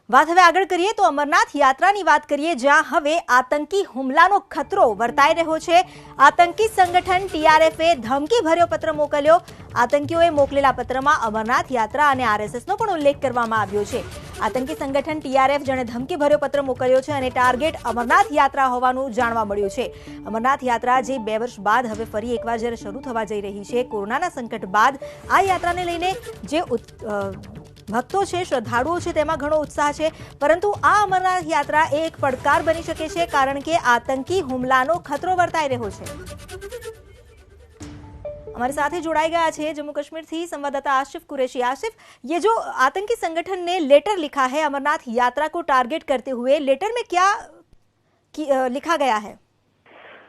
વાત હવે આગળ કરીએ તો અમરનાથ યાત્રાની વાત કરીએ, જ્યાં હવે આતંકી હુમલાનો ખતરો વર્તાઈ રહ્યો છે। આતંકી સંગઠન ટીઆરએફે ધમકીભર્યો પત્ર મોકલ્યો। આતંકીઓએ મોકલેલા પત્રમાં અમરનાથ યાત્રા અને આરએસએસનો પણ ઉલ્લેખ કરવામાં આવ્યો છે। આતંકી સંગઠન ટીઆરએફ જેણે ધમકીભર્યો પત્ર મોકલ્યો છે અને ટાર્ગેટ અમરનાથ યાત્રા હોવાનું જાણવા મળ્યું છે। અમરનાથ યાત્રા જે 2 વર્ષ બાદ હવે ફરી એકવાર જ્યારે શરૂ થવા જઈ રહી છે, કોરોનાના સંકટ બાદ આ યાત્રાને લઈને જે ભક્તો છે, શ્રદ્ધાળુઓ છે, તેમાં ઘણો ઉત્સાહ છે, પરંતુ આ અમરનાથ યાત્રા એક પડકાર બની શકે છે, કારણ કે આતંકી હુમલાનો ખતરો વર્તાઈ રહ્યો છે। हमारे साथ ही जुड़ाई गया है जम्मू कश्मीर थी संवाददाता आसिफ कुरैशी। आसिफ, ये जो आतंकी संगठन ने लेटर लिखा है अमरनाथ यात्रा को टारगेट करते हुए, लेटर में क्या लिखा गया है?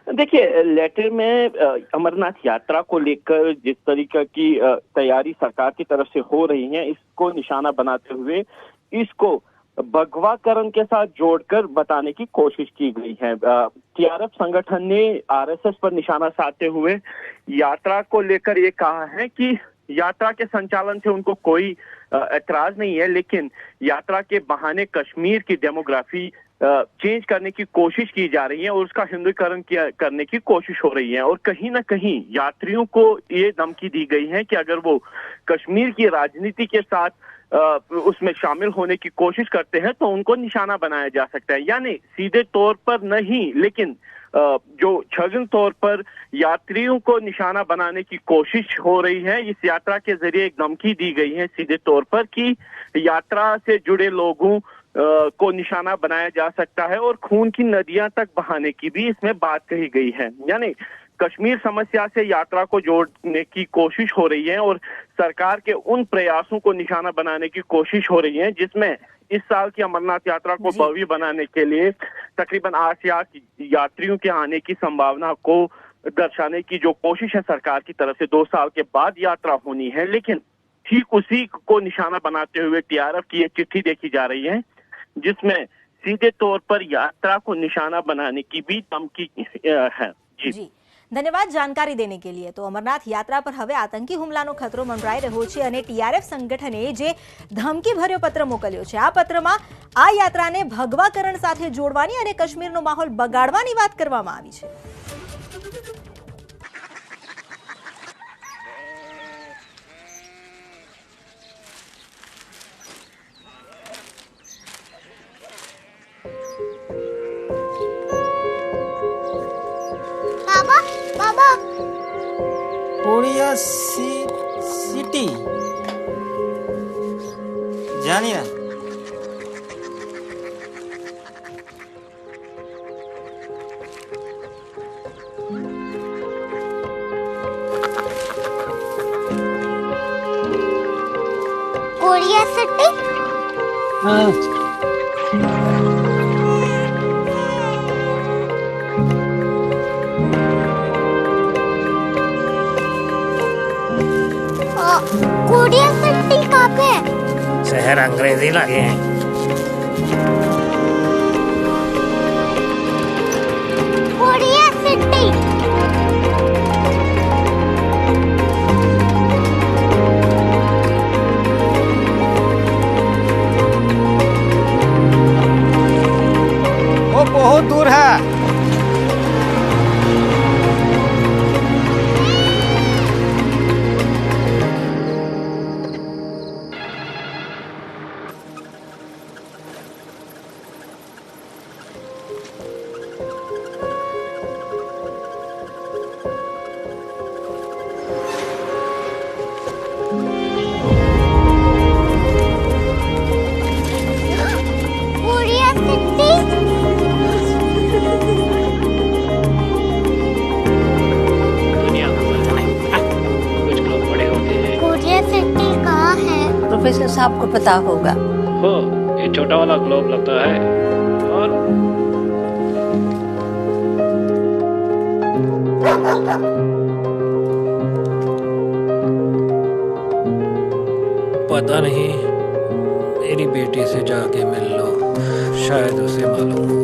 देखिए, लेटर में अमरनाथ यात्रा को लेकर जिस तरीके की तैयारी सरकार की तरफ से हो रही है, इसको निशाना बनाते हुए इसको भगवाकरण के साथ जोड़कर बताने की कोशिश की गई है। टीआरएफ संगठन ने आरएसएस पर निशाना साधते हुए यात्रा को लेकर ये कहा है कि यात्रा के संचालन से उनको कोई एतराज नहीं है, लेकिन यात्रा के बहाने कश्मीर की डेमोग्राफी चेंज करने की कोशिश की जा रही है और उसका हिंदुकरण करने की कोशिश हो रही है। और कहीं ना कहीं यात्रियों को ये धमकी दी गई है कि अगर वो कश्मीर की राजनीति के साथ उसमें शामिल होने की कोशिश करते हैं तो उनको निशाना बनाया जा सकता है। यानी सीधे तौर पर नहीं, लेकिन जो छद्म तौर पर यात्रियों को निशाना बनाने की कोशिश हो रही है। इस यात्रा के जरिए एक धमकी दी गई है सीधे तौर पर कि यात्रा से जुड़े लोगों को निशाना बनाया जा सकता है और खून की नदियां तक बहाने की भी इसमें बात कही गई है। यानी कश्मीर समस्या से यात्रा को जोड़ने की कोशिश हो रही है और सरकार के उन प्रयासों को निशाना बनाने की कोशिश हो रही है, जिसमें इस साल की अमरनाथ यात्रा को भव्य बनाने के लिए तकरीबन 8 लाख यात्रियों के आने की संभावना को दर्शाने की जो कोशिश है सरकार की तरफ से 2 साल के बाद यात्रा होनी है। लेकिन ठीक उसी को निशाना बनाते हुए टीआरएफ की एक चिट्ठी देखी जा रही है, जिसमें सीधे तौर पर यात्रा को निशाना बनाने की भी धमकी है। जी, धन्यवाद जानकारी देने के लिए। तो अमरनाथ यात्रा पर हवे आतंकी हुमलानो खतरो मंडराई रह्यो छे અને ટીઆરએફ સંગઠને જે ધમકીભર્યો પત્ર મોકલ્યો છે, આ પત્રમાં આ યાત્રાને ભગવાકરણ સાથે જોડવાની અને કાશ્મીરનો માહોલ બગાડવાની વાત કરવામાં આવી છે। कोरिया सिटी जानिए कोरिया सिटी। हाँ कोरिया सिटी कहाँ पे है? शहर अंग्रेजी लगे हैं। Korea city. वो बहुत दूर है। प्रोफेसर साहब को पता होगा। हो, ये छोटा वाला ग्लोब लगता है और पता नहीं, मेरी बेटी से जाके मिल लो, शायद उसे मालूम हो।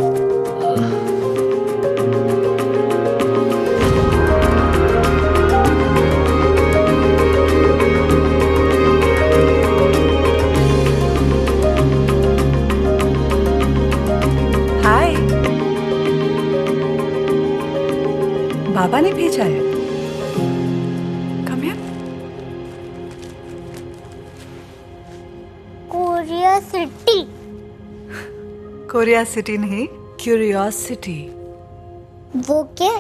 सिटी। कोरिया सिटी नहीं, क्यूरियोसिटी। वो क्या?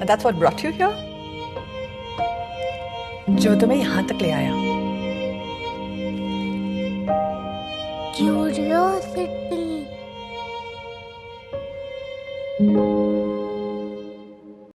That's what brought you here? जो तुम्हें यहाँ तक ले आया। क्यूरियोसिटी।